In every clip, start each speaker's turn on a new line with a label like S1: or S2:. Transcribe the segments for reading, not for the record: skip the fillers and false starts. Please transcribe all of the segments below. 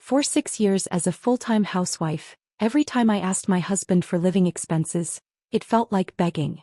S1: For 6 years as a full-time housewife, every time I asked my husband for living expenses, it felt like begging.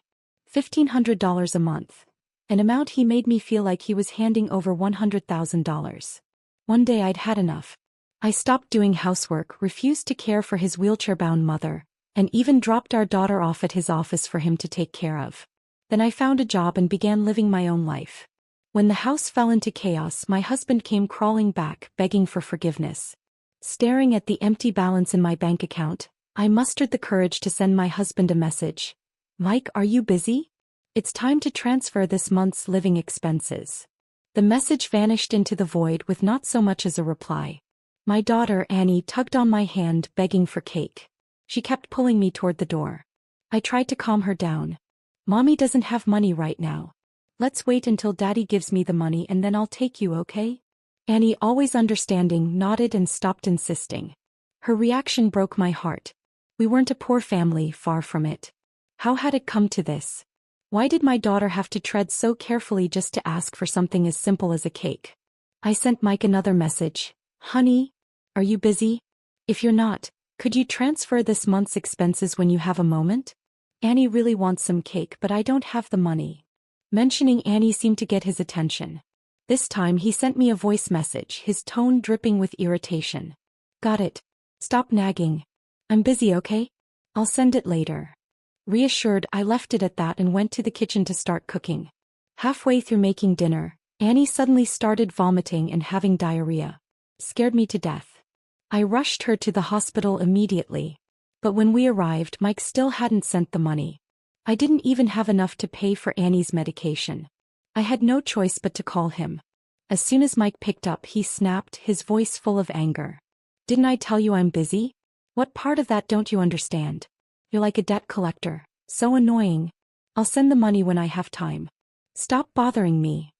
S1: $1,500 a month. An amount he made me feel like he was handing over $100,000. One day I'd had enough. I stopped doing housework, refused to care for his wheelchair-bound mother, and even dropped our daughter off at his office for him to take care of. Then I found a job and began living my own life. When the house fell into chaos, my husband came crawling back, begging for forgiveness. Staring at the empty balance in my bank account, I mustered the courage to send my husband a message. "Mike, are you busy? It's time to transfer this month's living expenses." The message vanished into the void with not so much as a reply. My daughter, Annie, tugged on my hand, begging for cake. She kept pulling me toward the door. I tried to calm her down. "Mommy doesn't have money right now. Let's wait until Daddy gives me the money and then I'll take you, okay?" Annie, always understanding, nodded and stopped insisting. Her reaction broke my heart. We weren't a poor family, far from it. How had it come to this? Why did my daughter have to tread so carefully just to ask for something as simple as a cake? I sent Mike another message. "Honey, are you busy? If you're not, could you transfer this month's expenses when you have a moment? Annie really wants some cake, but I don't have the money." Mentioning Annie seemed to get his attention. This time he sent me a voice message, his tone dripping with irritation. "Got it. Stop nagging. I'm busy, okay? I'll send it later." Reassured, I left it at that and went to the kitchen to start cooking. Halfway through making dinner, Annie suddenly started vomiting and having diarrhea. Scared me to death. I rushed her to the hospital immediately. But when we arrived, Mike still hadn't sent the money. I didn't even have enough to pay for Annie's medication. I had no choice but to call him. As soon as Mike picked up, he snapped, his voice full of anger. "Didn't I tell you I'm busy? What part of that don't you understand? You're like a debt collector. So annoying. I'll send the money when I have time. Stop bothering me."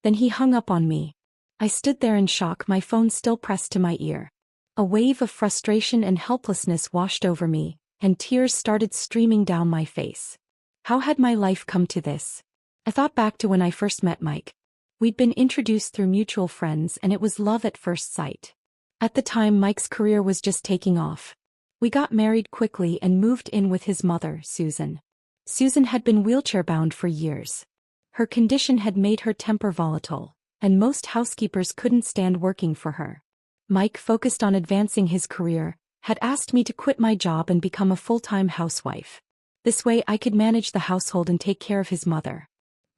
S1: Then he hung up on me. I stood there in shock, my phone still pressed to my ear. A wave of frustration and helplessness washed over me, and tears started streaming down my face. How had my life come to this? I thought back to when I first met Mike. We'd been introduced through mutual friends and it was love at first sight. At the time, Mike's career was just taking off. We got married quickly and moved in with his mother, Susan. Susan had been wheelchair-bound for years. Her condition had made her temper volatile, and most housekeepers couldn't stand working for her. Mike, focused on advancing his career, had asked me to quit my job and become a full-time housewife. This way I could manage the household and take care of his mother.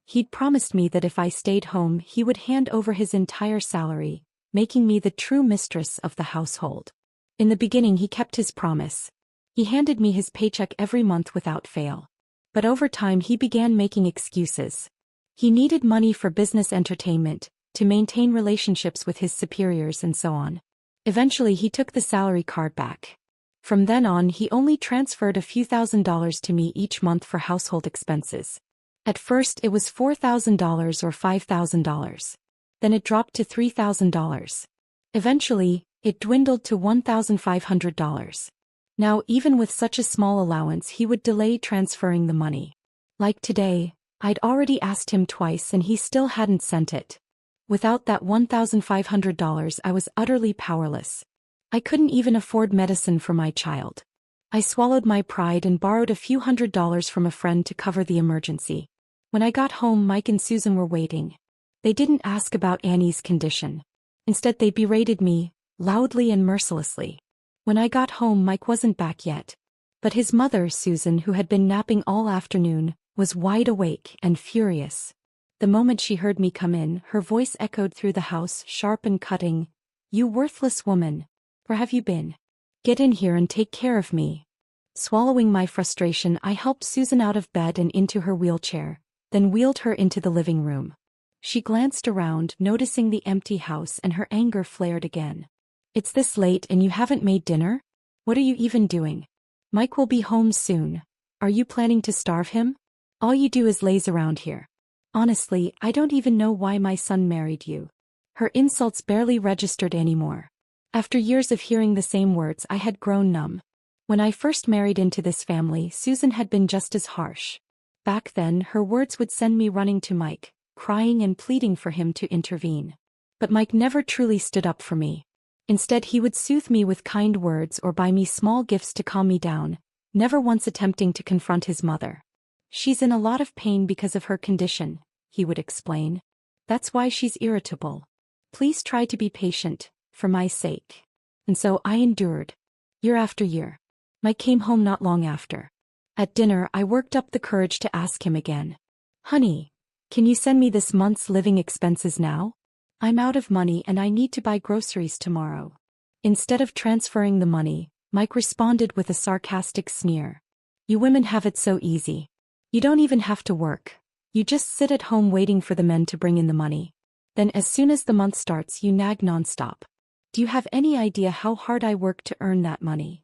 S1: He'd promised me that if I stayed home, he would hand over his entire salary, making me the true mistress of the household. In the beginning, he kept his promise. He handed me his paycheck every month without fail. But over time, he began making excuses. He needed money for business entertainment, to maintain relationships with his superiors and so on. Eventually, he took the salary card back. From then on, he only transferred a few $1,000s to me each month for household expenses. At first, it was $4,000 or $5,000. Then it dropped to $3,000. Eventually, it dwindled to $1,500. Now, even with such a small allowance, he would delay transferring the money. Like today, I'd already asked him twice and he still hadn't sent it. Without that $1,500, I was utterly powerless. I couldn't even afford medicine for my child. I swallowed my pride and borrowed a few $100s from a friend to cover the emergency. When I got home, Mike and Susan were waiting. They didn't ask about Annie's condition. Instead, they berated me, loudly and mercilessly. When I got home, Mike wasn't back yet. But his mother, Susan, who had been napping all afternoon, was wide awake and furious. The moment she heard me come in, her voice echoed through the house, sharp and cutting. "You worthless woman. Where have you been? Get in here and take care of me." Swallowing my frustration, I helped Susan out of bed and into her wheelchair, then wheeled her into the living room. She glanced around, noticing the empty house, and her anger flared again. "It's this late and you haven't made dinner? What are you even doing? Mike will be home soon. Are you planning to starve him? All you do is laze around here. Honestly, I don't even know why my son married you." Her insults barely registered anymore. After years of hearing the same words, I had grown numb. When I first married into this family, Susan had been just as harsh. Back then, her words would send me running to Mike, crying and pleading for him to intervene. But Mike never truly stood up for me. Instead, he would soothe me with kind words or buy me small gifts to calm me down, never once attempting to confront his mother. "She's in a lot of pain because of her condition," he would explain. "That's why she's irritable. Please try to be patient, for my sake." And so I endured. Year after year. Mike came home not long after. At dinner, I worked up the courage to ask him again. "Honey, can you send me this month's living expenses now? I'm out of money and I need to buy groceries tomorrow." Instead of transferring the money, Mike responded with a sarcastic sneer. "You women have it so easy. You don't even have to work. You just sit at home waiting for the men to bring in the money. Then as soon as the month starts you nag nonstop. Do you have any idea how hard I work to earn that money?"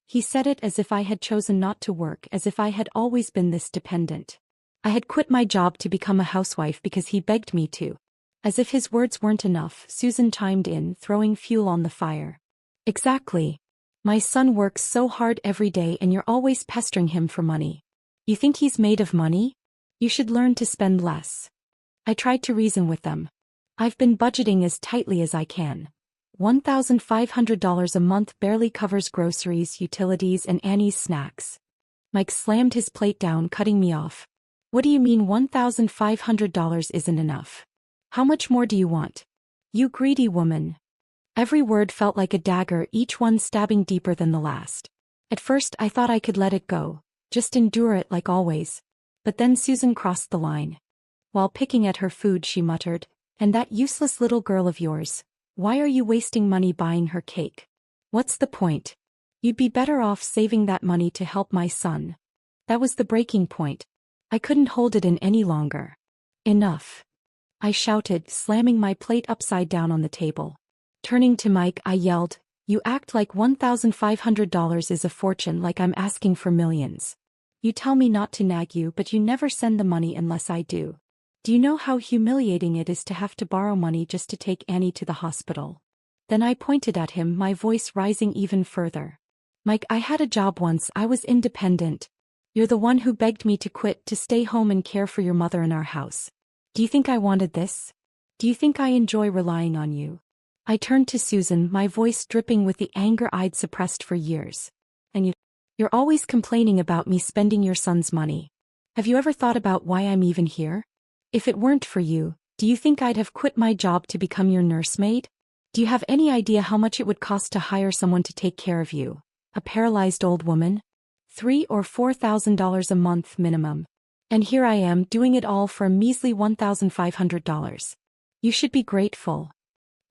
S1: He said it as if I had chosen not to work, as if I had always been this dependent. I had quit my job to become a housewife because he begged me to. As if his words weren't enough, Susan chimed in, throwing fuel on the fire. "Exactly. My son works so hard every day and you're always pestering him for money. You think he's made of money? You should learn to spend less." I tried to reason with them. "I've been budgeting as tightly as I can. $1,500 a month barely covers groceries, utilities, and Annie's snacks." Mike slammed his plate down, cutting me off. "What do you mean $1,500 isn't enough? How much more do you want? You greedy woman." Every word felt like a dagger, each one stabbing deeper than the last. At first I thought I could let it go, just endure it like always. But then Susan crossed the line. While picking at her food, she muttered, "And that useless little girl of yours, why are you wasting money buying her cake? What's the point? You'd be better off saving that money to help my son." That was the breaking point. I couldn't hold it in any longer. "Enough," I shouted, slamming my plate upside down on the table. Turning to Mike, I yelled, "You act like $1,500 is a fortune, like I'm asking for millions. You tell me not to nag you, but you never send the money unless I do. Do you know how humiliating it is to have to borrow money just to take Annie to the hospital?" Then I pointed at him, my voice rising even further. "Mike, I had a job once, I was independent. You're the one who begged me to quit to stay home and care for your mother in our house. Do you think I wanted this? Do you think I enjoy relying on you?" I turned to Susan, my voice dripping with the anger I'd suppressed for years. "And you're always complaining about me spending your son's money. Have you ever thought about why I'm even here? If it weren't for you, do you think I'd have quit my job to become your nursemaid? Do you have any idea how much it would cost to hire someone to take care of you, a paralyzed old woman? $3,000 or $4,000 a month minimum. And here I am doing it all for a measly $1,500. You should be grateful."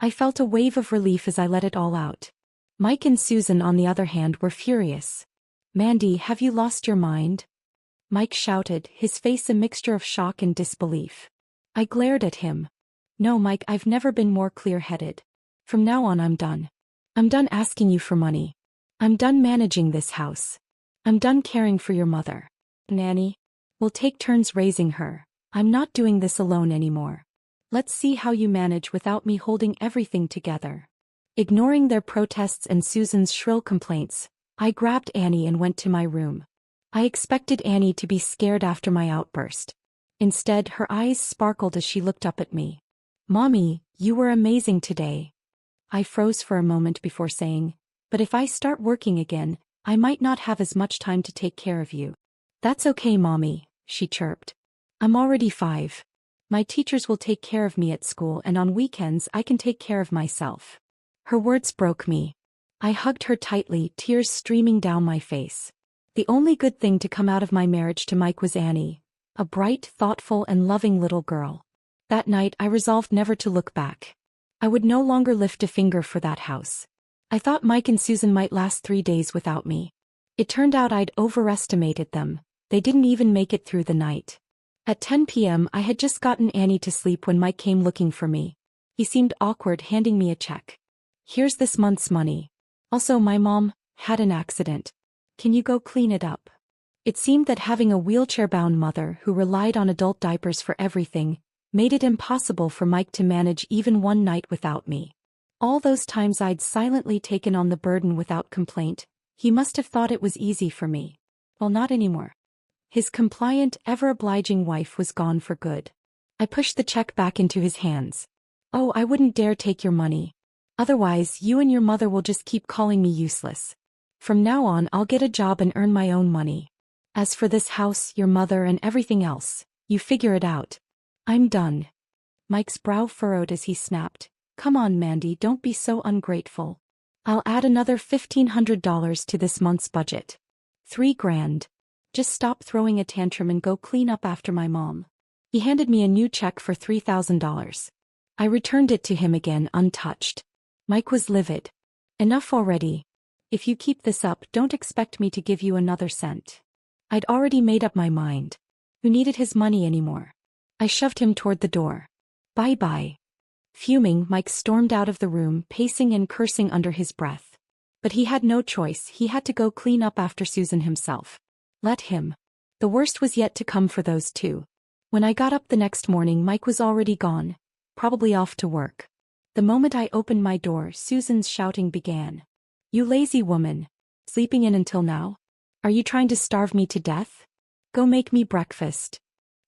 S1: I felt a wave of relief as I let it all out. Mike and Susan, on the other hand, were furious. "Mandy, have you lost your mind?" Mike shouted, his face a mixture of shock and disbelief. I glared at him. "No, Mike, I've never been more clear-headed. From now on I'm done. I'm done asking you for money. I'm done managing this house. I'm done caring for your mother. Nanny, we'll take turns raising her. I'm not doing this alone anymore. Let's see how you manage without me holding everything together." Ignoring their protests and Susan's shrill complaints, I grabbed Annie and went to my room. I expected Annie to be scared after my outburst. Instead, her eyes sparkled as she looked up at me. "Mommy, you were amazing today." I froze for a moment before saying, "But if I start working again, I might not have as much time to take care of you." "That's okay, Mommy," she chirped. "I'm already 5. My teachers will take care of me at school, and on weekends I can take care of myself." Her words broke me. I hugged her tightly, tears streaming down my face. The only good thing to come out of my marriage to Mike was Annie, a bright, thoughtful, and loving little girl. That night I resolved never to look back. I would no longer lift a finger for that house. I thought Mike and Susan might last 3 days without me. It turned out I'd overestimated them. They didn't even make it through the night. At 10 p.m. I had just gotten Annie to sleep when Mike came looking for me. He seemed awkward, handing me a check. "Here's this month's money. Also, my mom had an accident. Can you go clean it up?" It seemed that having a wheelchair-bound mother who relied on adult diapers for everything made it impossible for Mike to manage even one night without me. All those times I'd silently taken on the burden without complaint, he must have thought it was easy for me. Well, not anymore. His compliant, ever-obliging wife was gone for good. I pushed the check back into his hands. "Oh, I wouldn't dare take your money. Otherwise, you and your mother will just keep calling me useless. From now on, I'll get a job and earn my own money. As for this house, your mother, and everything else, you figure it out. I'm done." Mike's brow furrowed as he snapped, "Come on, Mandy, don't be so ungrateful. I'll add another $1,500 to this month's budget. $3,000. Just stop throwing a tantrum and go clean up after my mom." He handed me a new check for $3,000. I returned it to him again untouched. Mike was livid. "Enough already. If you keep this up, don't expect me to give you another cent." I'd already made up my mind. Who needed his money anymore? I shoved him toward the door. "Bye-bye." Fuming, Mike stormed out of the room, pacing and cursing under his breath. But he had no choice, he had to go clean up after Susan himself. Let him. The worst was yet to come for those two. When I got up the next morning, Mike was already gone, probably off to work. The moment I opened my door, Susan's shouting began. "You lazy woman. Sleeping in until now? Are you trying to starve me to death? Go make me breakfast."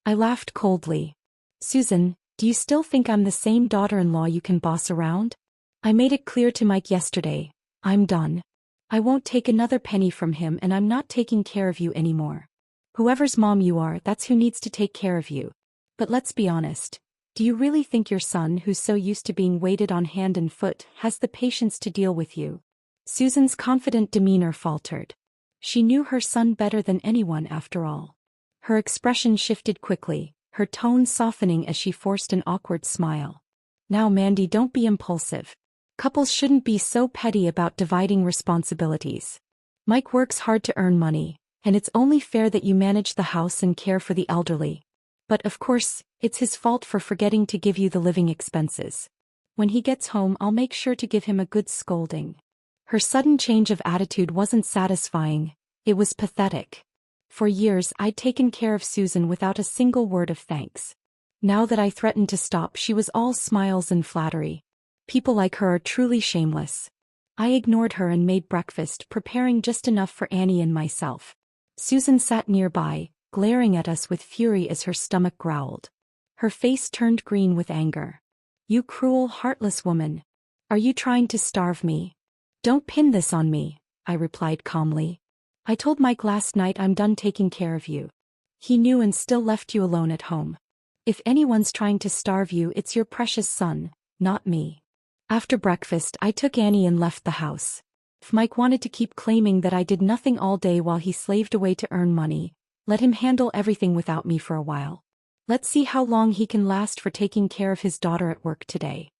S1: I laughed coldly. "Susan, do you still think I'm the same daughter-in-law you can boss around? I made it clear to Mike yesterday, I'm done. I won't take another penny from him, and I'm not taking care of you anymore. Whoever's mom you are, that's who needs to take care of you. But let's be honest. Do you really think your son, who's so used to being waited on hand and foot, has the patience to deal with you?" Susan's confident demeanor faltered. She knew her son better than anyone after all. Her expression shifted quickly, her tone softening as she forced an awkward smile. "Now, Mandy, don't be impulsive. Couples shouldn't be so petty about dividing responsibilities. Mike works hard to earn money, and it's only fair that you manage the house and care for the elderly. But of course, it's his fault for forgetting to give you the living expenses. When he gets home, I'll make sure to give him a good scolding." Her sudden change of attitude wasn't satisfying, it was pathetic. For years, I'd taken care of Susan without a single word of thanks. Now that I threatened to stop, she was all smiles and flattery. People like her are truly shameless. I ignored her and made breakfast, preparing just enough for Annie and myself. Susan sat nearby, glaring at us with fury as her stomach growled. Her face turned green with anger. "You cruel, heartless woman. Are you trying to starve me?" "Don't pin this on me," I replied calmly. "I told Mike last night I'm done taking care of you. He knew and still left you alone at home. If anyone's trying to starve you, it's your precious son, not me." After breakfast, I took Annie and left the house. If Mike wanted to keep claiming that I did nothing all day while he slaved away to earn money, let him handle everything without me for a while. Let's see how long he can last for taking care of his daughter at work today.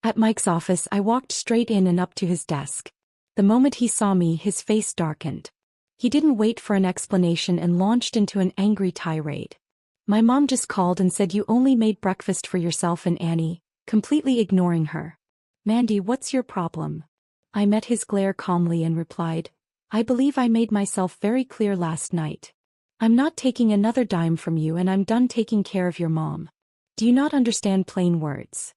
S1: At Mike's office, I walked straight in and up to his desk. The moment he saw me, his face darkened. He didn't wait for an explanation and launched into an angry tirade. "My mom just called and said you only made breakfast for yourself and Annie," completely ignoring her. "Mandy, what's your problem?" I met his glare calmly and replied, "I believe I made myself very clear last night. I'm not taking another dime from you, and I'm done taking care of your mom. Do you not understand plain words?"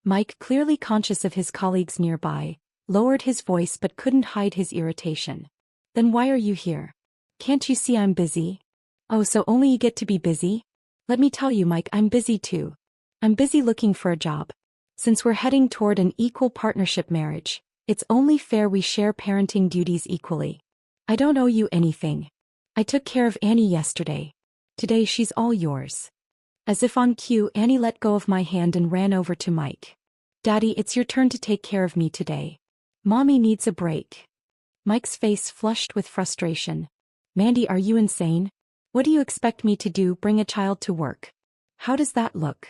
S1: Mike, clearly conscious of his colleagues nearby, lowered his voice but couldn't hide his irritation. "Then why are you here? Can't you see I'm busy?" "Oh, so only you get to be busy?" "Let me tell you, Mike, I'm busy too. I'm busy looking for a job. Since we're heading toward an equal partnership marriage, it's only fair we share parenting duties equally. I don't owe you anything. I took care of Annie yesterday. Today she's all yours." As if on cue, Annie let go of my hand and ran over to Mike. "Daddy, it's your turn to take care of me today. Mommy needs a break." Mike's face flushed with frustration. "Mandy, are you insane? What do you expect me to do, bring a child to work? How does that look?"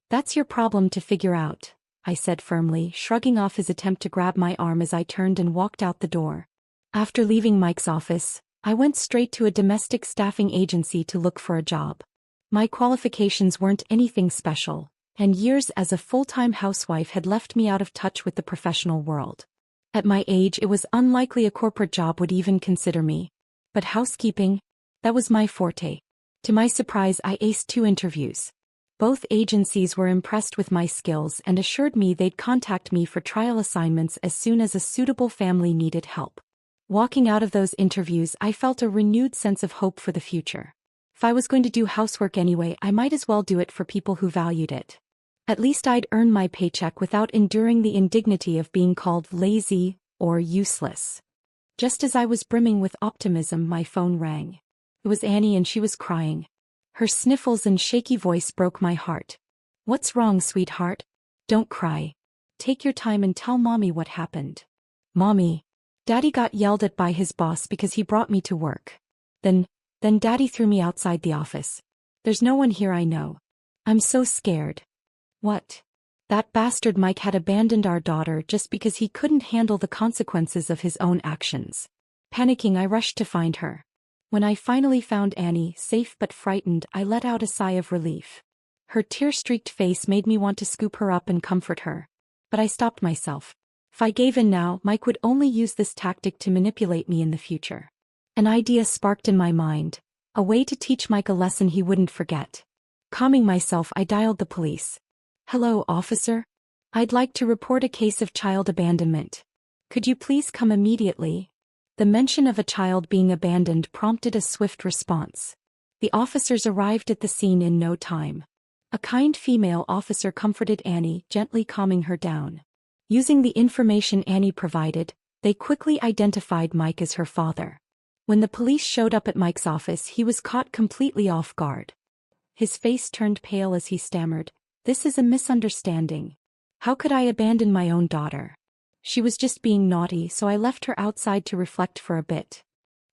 S1: "That's your problem to figure out," I said firmly, shrugging off his attempt to grab my arm as I turned and walked out the door. After leaving Mike's office, I went straight to a domestic staffing agency to look for a job. My qualifications weren't anything special, and years as a full-time housewife had left me out of touch with the professional world. At my age, it was unlikely a corporate job would even consider me. But housekeeping? That was my forte. To my surprise, I aced 2 interviews. Both agencies were impressed with my skills and assured me they'd contact me for trial assignments as soon as a suitable family needed help. Walking out of those interviews, I felt a renewed sense of hope for the future. If I was going to do housework anyway, I might as well do it for people who valued it. At least I'd earn my paycheck without enduring the indignity of being called lazy or useless. Just as I was brimming with optimism, my phone rang. It was Annie and she was crying. Her sniffles and shaky voice broke my heart. "What's wrong, sweetheart? Don't cry. Take your time and tell Mommy what happened." "Mommy. Daddy got yelled at by his boss because he brought me to work. Then Daddy threw me outside the office. There's no one here I know. I'm so scared." "What?" "That bastard Mike had abandoned our daughter just because he couldn't handle the consequences of his own actions." Panicking, I rushed to find her. When I finally found Annie, safe but frightened, I let out a sigh of relief. Her tear-streaked face made me want to scoop her up and comfort her. But I stopped myself. If I gave in now, Mike would only use this tactic to manipulate me in the future. An idea sparked in my mind, a way to teach Mike a lesson he wouldn't forget. Calming myself, I dialed the police. "Hello, officer. I'd like to report a case of child abandonment. Could you please come immediately?" The mention of a child being abandoned prompted a swift response. The officers arrived at the scene in no time. A kind female officer comforted Annie, gently calming her down. Using the information Annie provided, they quickly identified Mike as her father. When the police showed up at Mike's office, he was caught completely off guard. His face turned pale as he stammered, "This is a misunderstanding. How could I abandon my own daughter? She was just being naughty, so I left her outside to reflect for a bit."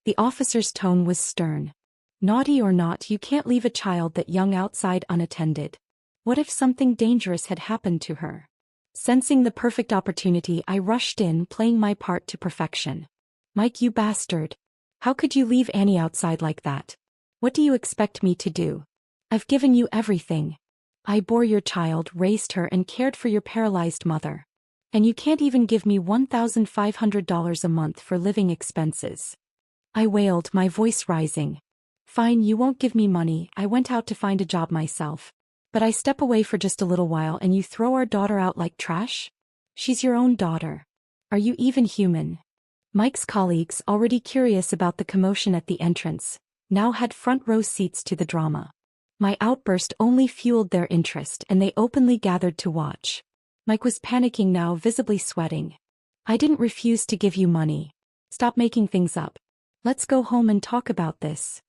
S1: The officer's tone was stern. "Naughty or not, you can't leave a child that young outside unattended. What if something dangerous had happened to her?" Sensing the perfect opportunity, I rushed in, playing my part to perfection. "Mike, you bastard. How could you leave Annie outside like that? What do you expect me to do? I've given you everything. I bore your child, raised her, and cared for your paralyzed mother. And you can't even give me $1,500 a month for living expenses." I wailed, my voice rising. "Fine, you won't give me money. I went out to find a job myself. But I step away for just a little while and you throw our daughter out like trash? She's your own daughter. Are you even human?" Mike's colleagues, already curious about the commotion at the entrance, now had front row seats to the drama. My outburst only fueled their interest and they openly gathered to watch. Mike was panicking now, visibly sweating. "I didn't refuse to give you money. Stop making things up. Let's go home and talk about this."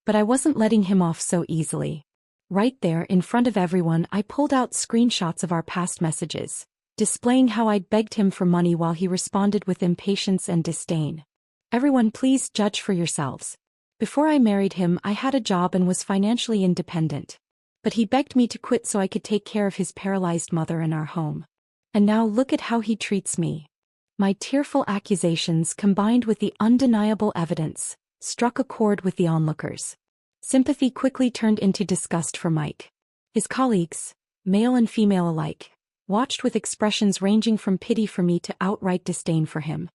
S1: But I wasn't letting him off so easily. Right there, in front of everyone, I pulled out screenshots of our past messages, displaying how I'd begged him for money while he responded with impatience and disdain. "Everyone, please judge for yourselves. Before I married him, I had a job and was financially independent. But he begged me to quit so I could take care of his paralyzed mother in our home. And now look at how he treats me." My tearful accusations, combined with the undeniable evidence, struck a chord with the onlookers. Sympathy quickly turned into disgust for Mike. His colleagues, male and female alike, watched with expressions ranging from pity for me to outright disdain for him.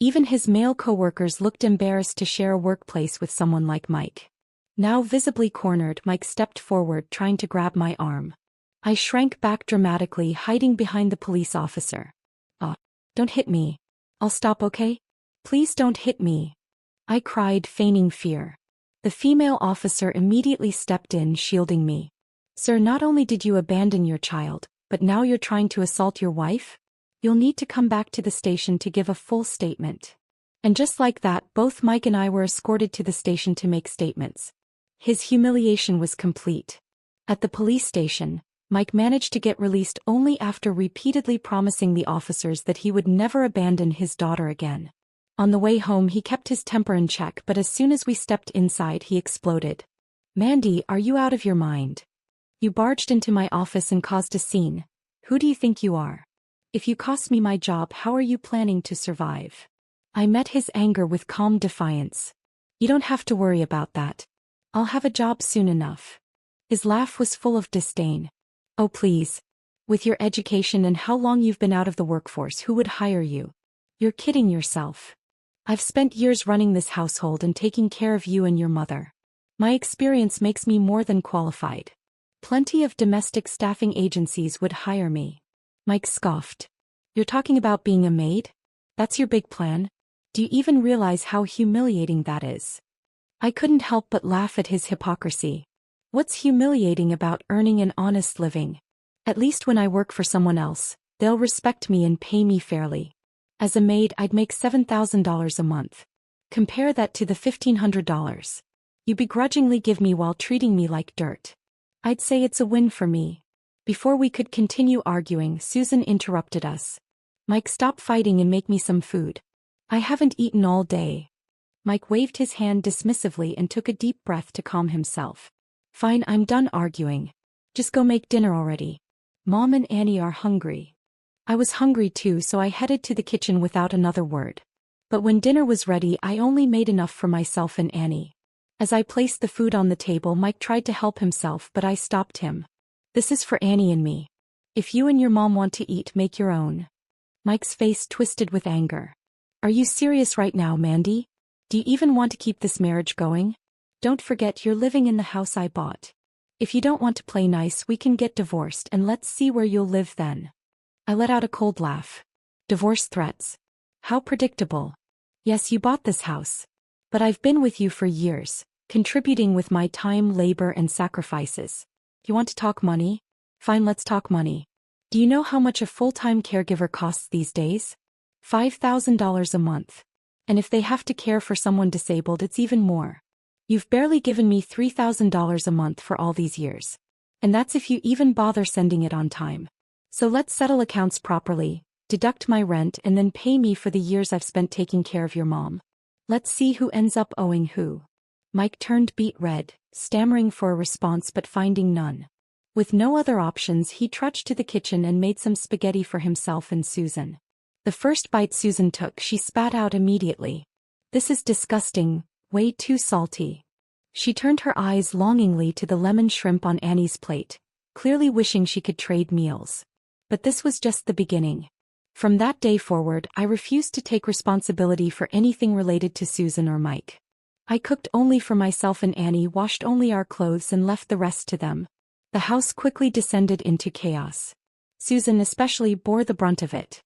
S1: Even his male coworkers looked embarrassed to share a workplace with someone like Mike. Now visibly cornered, Mike stepped forward, trying to grab my arm. I shrank back dramatically, hiding behind the police officer. "Oh, don't hit me. I'll stop, okay? Please don't hit me," I cried, feigning fear. The female officer immediately stepped in, shielding me. "Sir, not only did you abandon your child, but now you're trying to assault your wife? You'll need to come back to the station to give a full statement." And just like that, both Mike and I were escorted to the station to make statements. His humiliation was complete. At the police station, Mike managed to get released only after repeatedly promising the officers that he would never abandon his daughter again. On the way home, he kept his temper in check, but as soon as we stepped inside, he exploded. "Mandy, are you out of your mind? You barged into my office and caused a scene. Who do you think you are? If you cost me my job, how are you planning to survive?" I met his anger with calm defiance. "You don't have to worry about that. I'll have a job soon enough." His laugh was full of disdain. "Oh please. With your education and how long you've been out of the workforce, who would hire you? You're kidding yourself. I've spent years running this household and taking care of you and your mother. My experience makes me more than qualified. Plenty of domestic staffing agencies would hire me." Mike scoffed. "You're talking about being a maid? That's your big plan? Do you even realize how humiliating that is?" I couldn't help but laugh at his hypocrisy. What's humiliating about earning an honest living? At least when I work for someone else, they'll respect me and pay me fairly. As a maid, I'd make $7,000 a month. Compare that to the $1,500 you begrudgingly give me while treating me like dirt. I'd say it's a win for me. Before we could continue arguing, Susan interrupted us. Mike, stop fighting and make me some food. I haven't eaten all day. Mike waved his hand dismissively and took a deep breath to calm himself. Fine, I'm done arguing. Just go make dinner already. Mom and Annie are hungry. I was hungry too, so I headed to the kitchen without another word. But when dinner was ready, I only made enough for myself and Annie. As I placed the food on the table, Mike tried to help himself, but I stopped him. This is for Annie and me. If you and your mom want to eat, make your own. Mike's face twisted with anger. Are you serious right now, Mandy? Do you even want to keep this marriage going? Don't forget you're living in the house I bought. If you don't want to play nice, we can get divorced and let's see where you'll live then. I let out a cold laugh. Divorce threats? How predictable. Yes, you bought this house. But I've been with you for years, contributing with my time, labor, and sacrifices. You want to talk money? Fine, let's talk money. Do you know how much a full-time caregiver costs these days? $5,000 a month. And if they have to care for someone disabled, it's even more. You've barely given me $3,000 a month for all these years. And that's if you even bother sending it on time. So let's settle accounts properly, deduct my rent, and then pay me for the years I've spent taking care of your mom. Let's see who ends up owing who. Mike turned beet red, stammering for a response but finding none. With no other options, he trudged to the kitchen and made some spaghetti for himself and Susan. The first bite Susan took, she spat out immediately. This is disgusting, way too salty. She turned her eyes longingly to the lemon shrimp on Annie's plate, clearly wishing she could trade meals. But this was just the beginning. From that day forward, I refused to take responsibility for anything related to Susan or Mike. I cooked only for myself and Annie, washed only our clothes, and left the rest to them. The house quickly descended into chaos. Susan especially bore the brunt of it.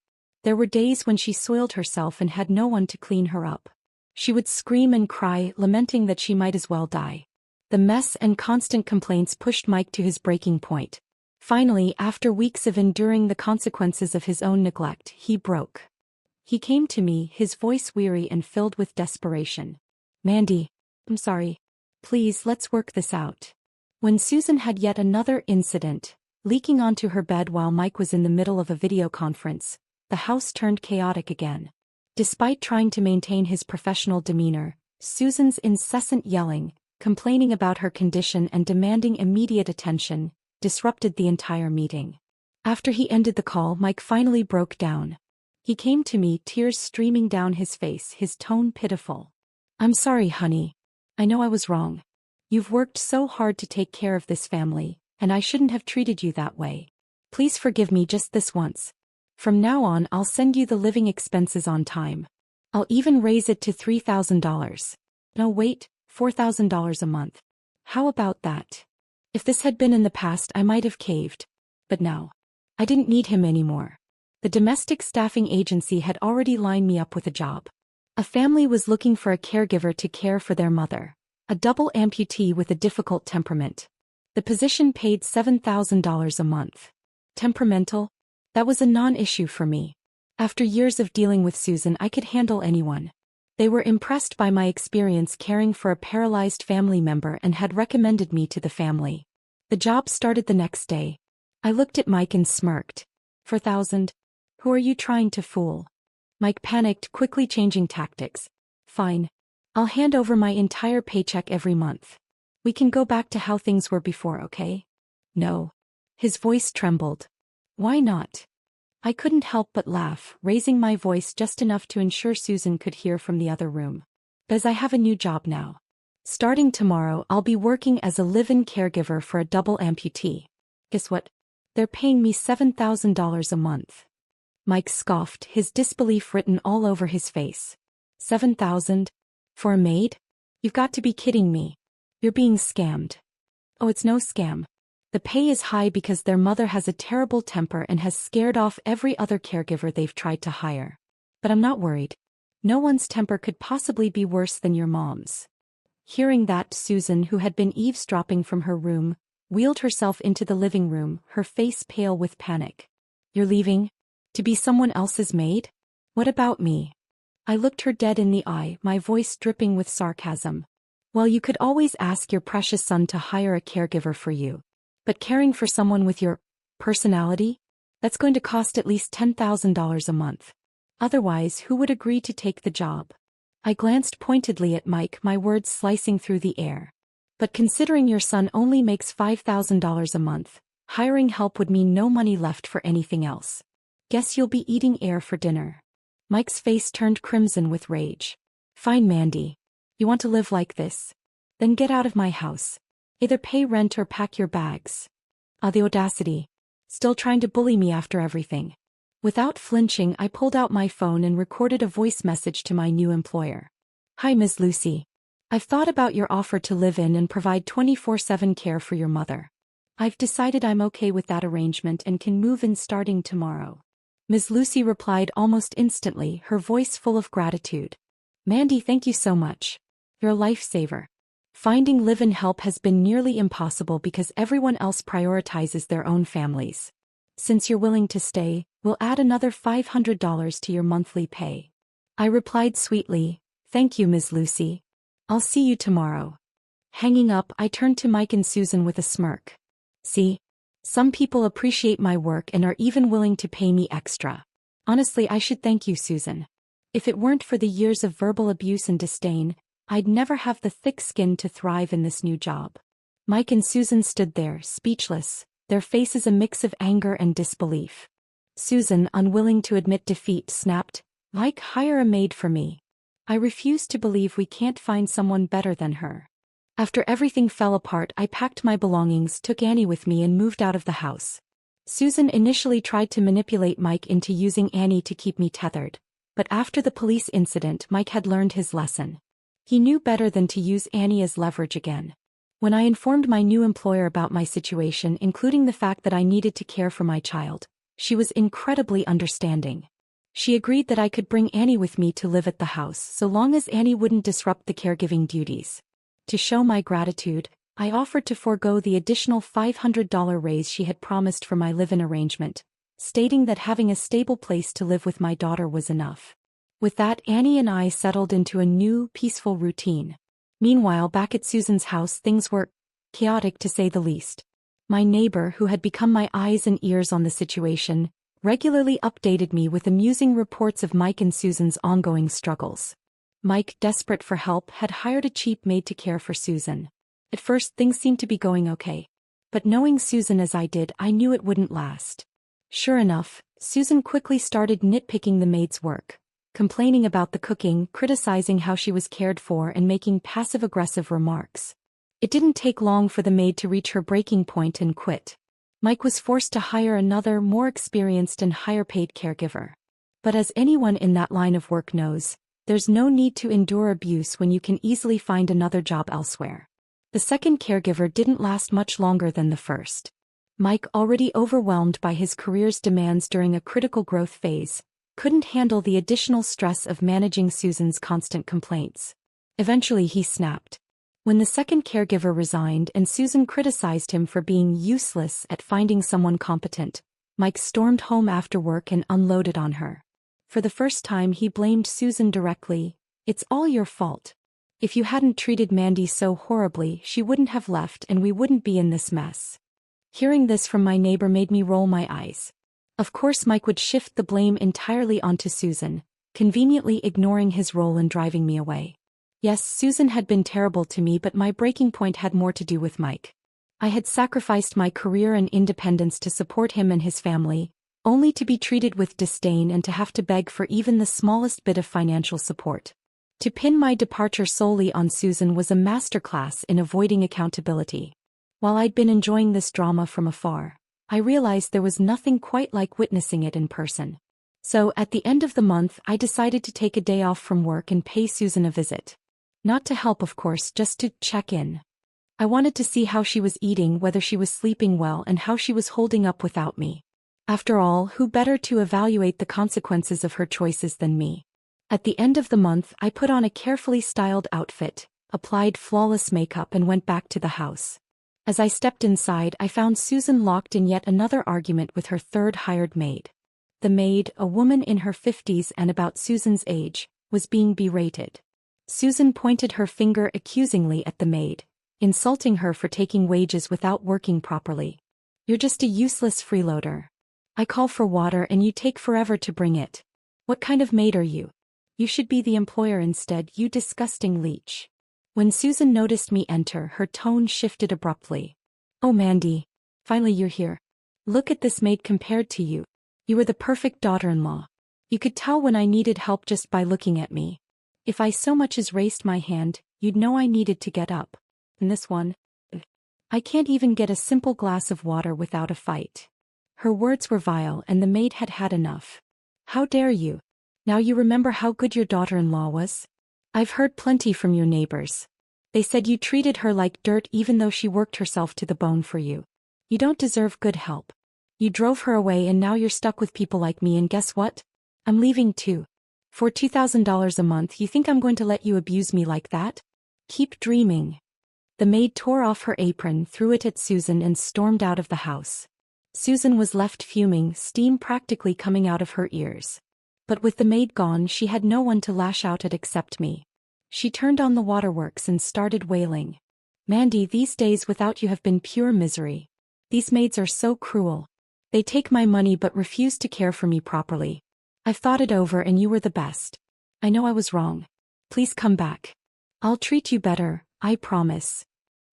S1: There were days when she soiled herself and had no one to clean her up. She would scream and cry, lamenting that she might as well die. The mess and constant complaints pushed Mike to his breaking point. Finally, after weeks of enduring the consequences of his own neglect, he broke. He came to me, his voice weary and filled with desperation. Mandy, I'm sorry. Please, let's work this out. When Susan had yet another incident, leaking onto her bed while Mike was in the middle of a video conference, the house turned chaotic again. Despite trying to maintain his professional demeanor, Susan's incessant yelling, complaining about her condition and demanding immediate attention, disrupted the entire meeting. After he ended the call, Mike finally broke down. He came to me, tears streaming down his face, his tone pitiful. I'm sorry, honey. I know I was wrong. You've worked so hard to take care of this family, and I shouldn't have treated you that way. Please forgive me just this once. From now on, I'll send you the living expenses on time. I'll even raise it to $3,000. No, wait, $4,000 a month. How about that? If this had been in the past, I might have caved. But now, I didn't need him anymore. The domestic staffing agency had already lined me up with a job. A family was looking for a caregiver to care for their mother, a double amputee with a difficult temperament. The position paid $7,000 a month. Temperamental? That was a non-issue for me. After years of dealing with Susan, I could handle anyone. They were impressed by my experience caring for a paralyzed family member and had recommended me to the family. The job started the next day. I looked at Mike and smirked. $4,000? Who are you trying to fool? Mike panicked, quickly changing tactics. Fine. I'll hand over my entire paycheck every month. We can go back to how things were before, okay? No. His voice trembled. Why not? I couldn't help but laugh, raising my voice just enough to ensure Susan could hear from the other room. Because I have a new job now. Starting tomorrow, I'll be working as a live-in caregiver for a double amputee. Guess what? They're paying me $7,000 a month. Mike scoffed, his disbelief written all over his face. $7,000? For a maid? You've got to be kidding me. You're being scammed. Oh, it's no scam. The pay is high because their mother has a terrible temper and has scared off every other caregiver they've tried to hire. But I'm not worried. No one's temper could possibly be worse than your mom's. Hearing that, Susan, who had been eavesdropping from her room, wheeled herself into the living room, her face pale with panic. "You're leaving? To be someone else's maid? What about me?" I looked her dead in the eye, my voice dripping with sarcasm. "Well, you could always ask your precious son to hire a caregiver for you. But caring for someone with your personality? That's going to cost at least $10,000 a month. Otherwise, who would agree to take the job?" I glanced pointedly at Mike, my words slicing through the air. "But considering your son only makes $5,000 a month, hiring help would mean no money left for anything else. Guess you'll be eating air for dinner." Mike's face turned crimson with rage. "Fine, Mandy. You want to live like this? Then get out of my house. Either pay rent or pack your bags." The audacity. Still trying to bully me after everything. Without flinching, I pulled out my phone and recorded a voice message to my new employer. "Hi, Ms. Lucy. I've thought about your offer to live in and provide 24/7 care for your mother. I've decided I'm okay with that arrangement and can move in starting tomorrow." Ms. Lucy replied almost instantly, her voice full of gratitude. "Mandy, thank you so much. You're a lifesaver. Finding live-in help has been nearly impossible because everyone else prioritizes their own families. Since you're willing to stay, we'll add another $500 to your monthly pay." I replied sweetly, "Thank you, Ms. Lucy. I'll see you tomorrow." Hanging up, I turned to Mike and Susan with a smirk. "See? Some people appreciate my work and are even willing to pay me extra. Honestly, I should thank you, Susan. If it weren't for the years of verbal abuse and disdain, I'd never have the thick skin to thrive in this new job." Mike and Susan stood there, speechless, their faces a mix of anger and disbelief. Susan, unwilling to admit defeat, snapped, "Mike, hire a maid for me. I refuse to believe we can't find someone better than her." After everything fell apart, I packed my belongings, took Annie with me and moved out of the house. Susan initially tried to manipulate Mike into using Annie to keep me tethered, but after the police incident, Mike had learned his lesson. He knew better than to use Annie as leverage again. When I informed my new employer about my situation, including the fact that I needed to care for my child, she was incredibly understanding. She agreed that I could bring Annie with me to live at the house so long as Annie wouldn't disrupt the caregiving duties. To show my gratitude, I offered to forego the additional $500 raise she had promised for my live-in arrangement, stating that having a stable place to live with my daughter was enough. With that, Annie and I settled into a new, peaceful routine. Meanwhile, back at Susan's house, things were chaotic to say the least. My neighbor, who had become my eyes and ears on the situation, regularly updated me with amusing reports of Mike and Susan's ongoing struggles. Mike, desperate for help, had hired a cheap maid to care for Susan. At first, things seemed to be going okay. But knowing Susan as I did, I knew it wouldn't last. Sure enough, Susan quickly started nitpicking the maid's work, complaining about the cooking, criticizing how she was cared for, and making passive-aggressive remarks. It didn't take long for the maid to reach her breaking point and quit. Mike was forced to hire another, more experienced and higher-paid caregiver. But as anyone in that line of work knows, there's no need to endure abuse when you can easily find another job elsewhere. The second caregiver didn't last much longer than the first. Mike, already overwhelmed by his career's demands during a critical growth phase, couldn't handle the additional stress of managing Susan's constant complaints. Eventually he snapped. When the second caregiver resigned and Susan criticized him for being useless at finding someone competent, Mike stormed home after work and unloaded on her. For the first time, he blamed Susan directly. "It's all your fault. If you hadn't treated Mandy so horribly, she wouldn't have left and we wouldn't be in this mess." Hearing this from my neighbor made me roll my eyes. Of course, Mike would shift the blame entirely onto Susan, conveniently ignoring his role in driving me away. Yes, Susan had been terrible to me, but my breaking point had more to do with Mike. I had sacrificed my career and independence to support him and his family, only to be treated with disdain and to have to beg for even the smallest bit of financial support. To pin my departure solely on Susan was a masterclass in avoiding accountability. While I'd been enjoying this drama from afar, I realized there was nothing quite like witnessing it in person. So, at the end of the month, I decided to take a day off from work and pay Susan a visit. Not to help, of course, just to check in. I wanted to see how she was eating, whether she was sleeping well, and how she was holding up without me. After all, who better to evaluate the consequences of her choices than me? At the end of the month, I put on a carefully styled outfit, applied flawless makeup, and went back to the house. As I stepped inside, I found Susan locked in yet another argument with her third hired maid. The maid, a woman in her 50s and about Susan's age, was being berated. Susan pointed her finger accusingly at the maid, insulting her for taking wages without working properly. "You're just a useless freeloader. I call for water and you take forever to bring it. What kind of maid are you? You should be the employer instead, you disgusting leech." When Susan noticed me enter, her tone shifted abruptly. "Oh Mandy, finally you're here. Look at this maid compared to you. You were the perfect daughter-in-law. You could tell when I needed help just by looking at me. If I so much as raised my hand, you'd know I needed to get up. And this one, I can't even get a simple glass of water without a fight." Her words were vile and the maid had had enough. "How dare you? Now you remember how good your daughter-in-law was? I've heard plenty from your neighbors. They said you treated her like dirt even though she worked herself to the bone for you. You don't deserve good help. You drove her away and now you're stuck with people like me, and guess what? I'm leaving too. For $2,000 a month, you think I'm going to let you abuse me like that? Keep dreaming." The maid tore off her apron, threw it at Susan and stormed out of the house. Susan was left fuming, steam practically coming out of her ears. But with the maid gone, she had no one to lash out at except me. She turned on the waterworks and started wailing. "Mandy, these days without you have been pure misery. These maids are so cruel. They take my money but refuse to care for me properly. I've thought it over and you were the best. I know I was wrong. Please come back. I'll treat you better, I promise."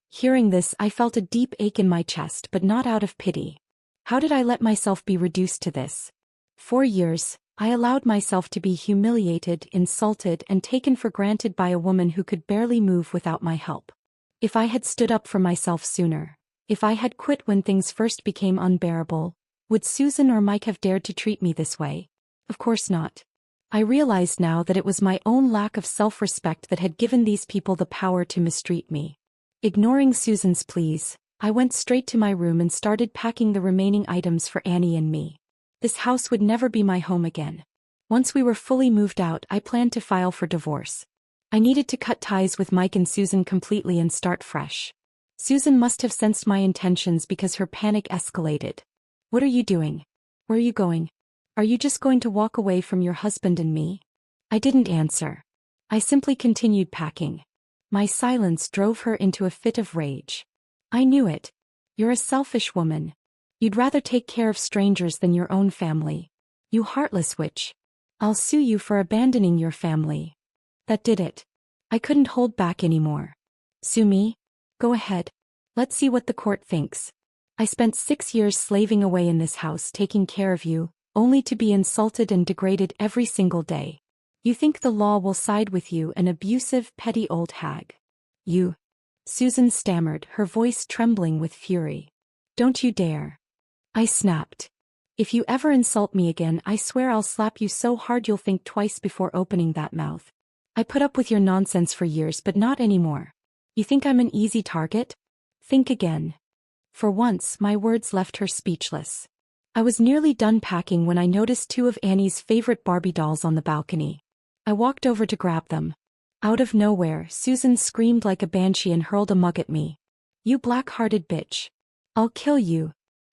S1: Hearing this, I felt a deep ache in my chest, but not out of pity. How did I let myself be reduced to this? For years, I allowed myself to be humiliated, insulted, and taken for granted by a woman who could barely move without my help. If I had stood up for myself sooner, if I had quit when things first became unbearable, would Susan or Mike have dared to treat me this way? Of course not. I realized now that it was my own lack of self-respect that had given these people the power to mistreat me. Ignoring Susan's pleas, I went straight to my room and started packing the remaining items for Annie and me. This house would never be my home again. Once we were fully moved out, I planned to file for divorce. I needed to cut ties with Mike and Susan completely and start fresh. Susan must have sensed my intentions because her panic escalated. "What are you doing? Where are you going? Are you just going to walk away from your husband and me?" I didn't answer. I simply continued packing. My silence drove her into a fit of rage. "I knew it. You're a selfish woman. You'd rather take care of strangers than your own family. You heartless witch. I'll sue you for abandoning your family." That did it. I couldn't hold back anymore. "Sue me? Go ahead. Let's see what the court thinks. I spent 6 years slaving away in this house taking care of you, only to be insulted and degraded every single day. You think the law will side with you, an abusive, petty old hag. You..." Susan stammered, her voice trembling with fury. "Don't you dare." I snapped. "If you ever insult me again, I swear I'll slap you so hard you'll think twice before opening that mouth. I put up with your nonsense for years, but not anymore. You think I'm an easy target? Think again." For once, my words left her speechless. I was nearly done packing when I noticed 2 of Annie's favorite Barbie dolls on the balcony. I walked over to grab them. Out of nowhere, Susan screamed like a banshee and hurled a mug at me. "You black-hearted bitch. I'll kill you."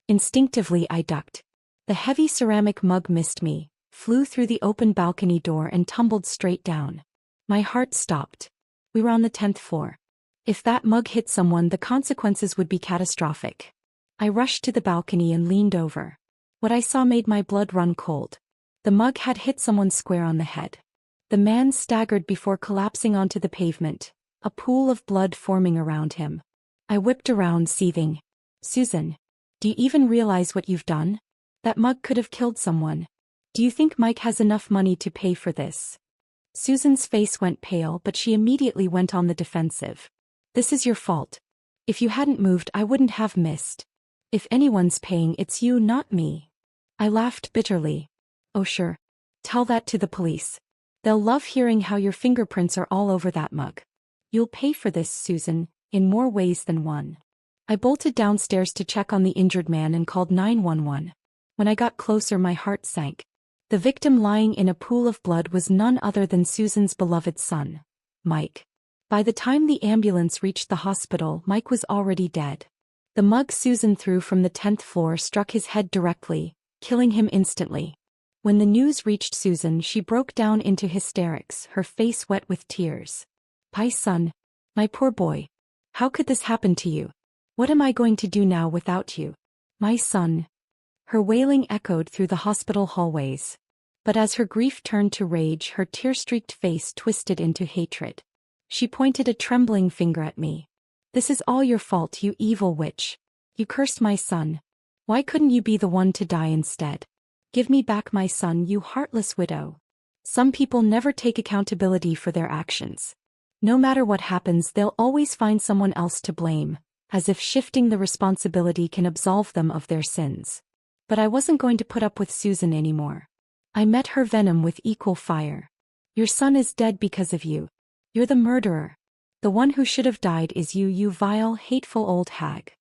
S1: Instinctively, I ducked. The heavy ceramic mug missed me, flew through the open balcony door and tumbled straight down. My heart stopped. We were on the 10th floor. If that mug hit someone, the consequences would be catastrophic. I rushed to the balcony and leaned over. What I saw made my blood run cold. The mug had hit someone square on the head. The man staggered before collapsing onto the pavement, a pool of blood forming around him. I whipped around, seething. "Susan, do you even realize what you've done? That mug could have killed someone. Do you think Mike has enough money to pay for this?" Susan's face went pale, but she immediately went on the defensive. "This is your fault. If you hadn't moved, I wouldn't have missed. If anyone's paying, it's you, not me." I laughed bitterly. "Oh sure. Tell that to the police. They'll love hearing how your fingerprints are all over that mug. You'll pay for this, Susan, in more ways than one." I bolted downstairs to check on the injured man and called 911. When I got closer, my heart sank. The victim lying in a pool of blood was none other than Susan's beloved son, Mike. By the time the ambulance reached the hospital, Mike was already dead. The mug Susan threw from the 10th floor struck his head directly, killing him instantly. When the news reached Susan, she broke down into hysterics, her face wet with tears. "My son. My poor boy. How could this happen to you? What am I going to do now without you? My son." Her wailing echoed through the hospital hallways. But as her grief turned to rage, her tear-streaked face twisted into hatred. She pointed a trembling finger at me. "This is all your fault, you evil witch. You cursed my son. Why couldn't you be the one to die instead? Give me back my son, you heartless widow." Some people never take accountability for their actions. No matter what happens, they'll always find someone else to blame, as if shifting the responsibility can absolve them of their sins. But I wasn't going to put up with Susan anymore. I met her venom with equal fire. "Your son is dead because of you. You're the murderer. The one who should have died is you, you vile, hateful old hag."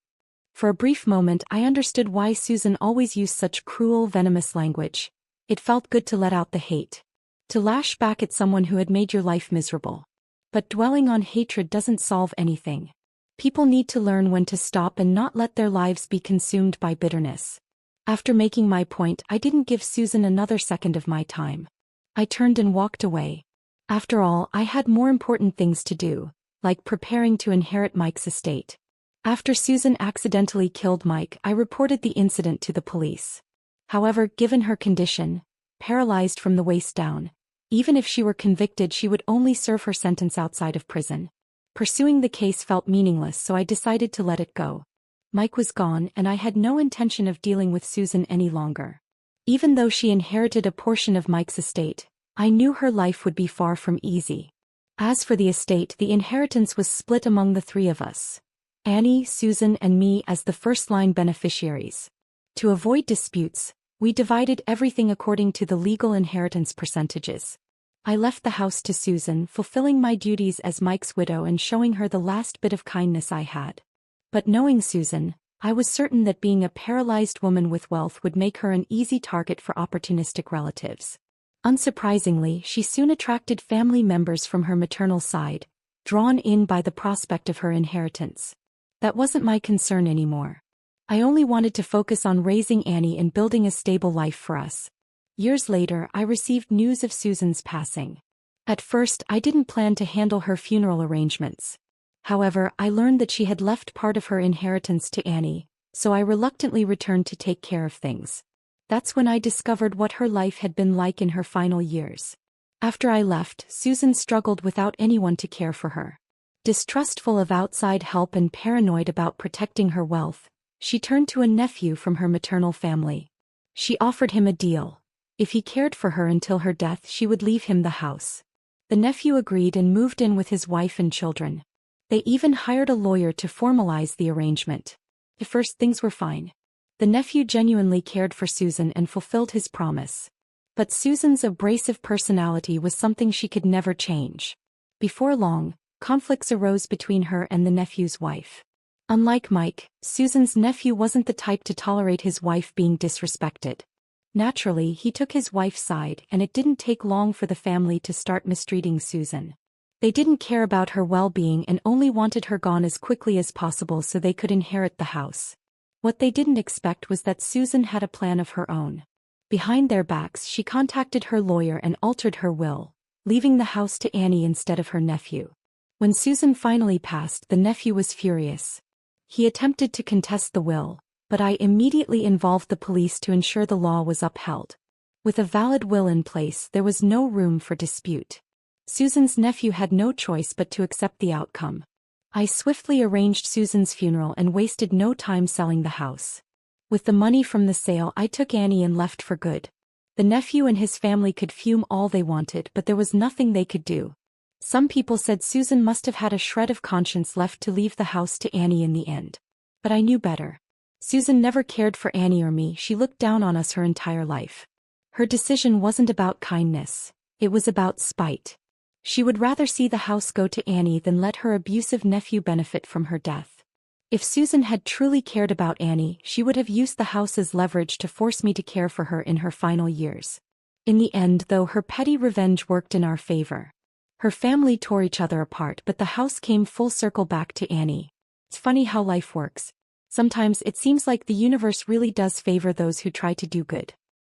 S1: For a brief moment I understood why Susan always used such cruel, venomous language. It felt good to let out the hate. To lash back at someone who had made your life miserable. But dwelling on hatred doesn't solve anything. People need to learn when to stop and not let their lives be consumed by bitterness. After making my point, I didn't give Susan another second of my time. I turned and walked away. After all, I had more important things to do, like preparing to inherit Mike's estate. After Susan accidentally killed Mike, I reported the incident to the police. However, given her condition, paralyzed from the waist down, even if she were convicted, she would only serve her sentence outside of prison. Pursuing the case felt meaningless, so I decided to let it go. Mike was gone, and I had no intention of dealing with Susan any longer. Even though she inherited a portion of Mike's estate, I knew her life would be far from easy. As for the estate, the inheritance was split among the three of us: Annie, Susan, and me as the first-line beneficiaries. To avoid disputes, we divided everything according to the legal inheritance percentages. I left the house to Susan, fulfilling my duties as Mike's widow and showing her the last bit of kindness I had. But knowing Susan, I was certain that being a paralyzed woman with wealth would make her an easy target for opportunistic relatives. Unsurprisingly, she soon attracted family members from her maternal side, drawn in by the prospect of her inheritance. That wasn't my concern anymore. I only wanted to focus on raising Annie and building a stable life for us. Years later, I received news of Susan's passing. At first, I didn't plan to handle her funeral arrangements. However, I learned that she had left part of her inheritance to Annie, so I reluctantly returned to take care of things. That's when I discovered what her life had been like in her final years. After I left, Susan struggled without anyone to care for her. Distrustful of outside help and paranoid about protecting her wealth, she turned to a nephew from her maternal family. She offered him a deal. If he cared for her until her death, she would leave him the house. The nephew agreed and moved in with his wife and children. They even hired a lawyer to formalize the arrangement. At first, things were fine. The nephew genuinely cared for Susan and fulfilled his promise. But Susan's abrasive personality was something she could never change. Before long, conflicts arose between her and the nephew's wife. Unlike Mike, Susan's nephew wasn't the type to tolerate his wife being disrespected. Naturally, he took his wife's side, and it didn't take long for the family to start mistreating Susan. They didn't care about her well-being and only wanted her gone as quickly as possible so they could inherit the house. What they didn't expect was that Susan had a plan of her own. Behind their backs, she contacted her lawyer and altered her will, leaving the house to Annie instead of her nephew. When Susan finally passed, the nephew was furious. He attempted to contest the will, but I immediately involved the police to ensure the law was upheld. With a valid will in place, there was no room for dispute. Susan's nephew had no choice but to accept the outcome. I swiftly arranged Susan's funeral and wasted no time selling the house. With the money from the sale, I took Annie and left for good. The nephew and his family could fume all they wanted, but there was nothing they could do. Some people said Susan must have had a shred of conscience left to leave the house to Annie in the end. But I knew better. Susan never cared for Annie or me. She looked down on us her entire life. Her decision wasn't about kindness. It was about spite. She would rather see the house go to Annie than let her abusive nephew benefit from her death. If Susan had truly cared about Annie, she would have used the house as leverage to force me to care for her in her final years. In the end, though, her petty revenge worked in our favor. Her family tore each other apart, but the house came full circle back to Annie. It's funny how life works. Sometimes it seems like the universe really does favor those who try to do good.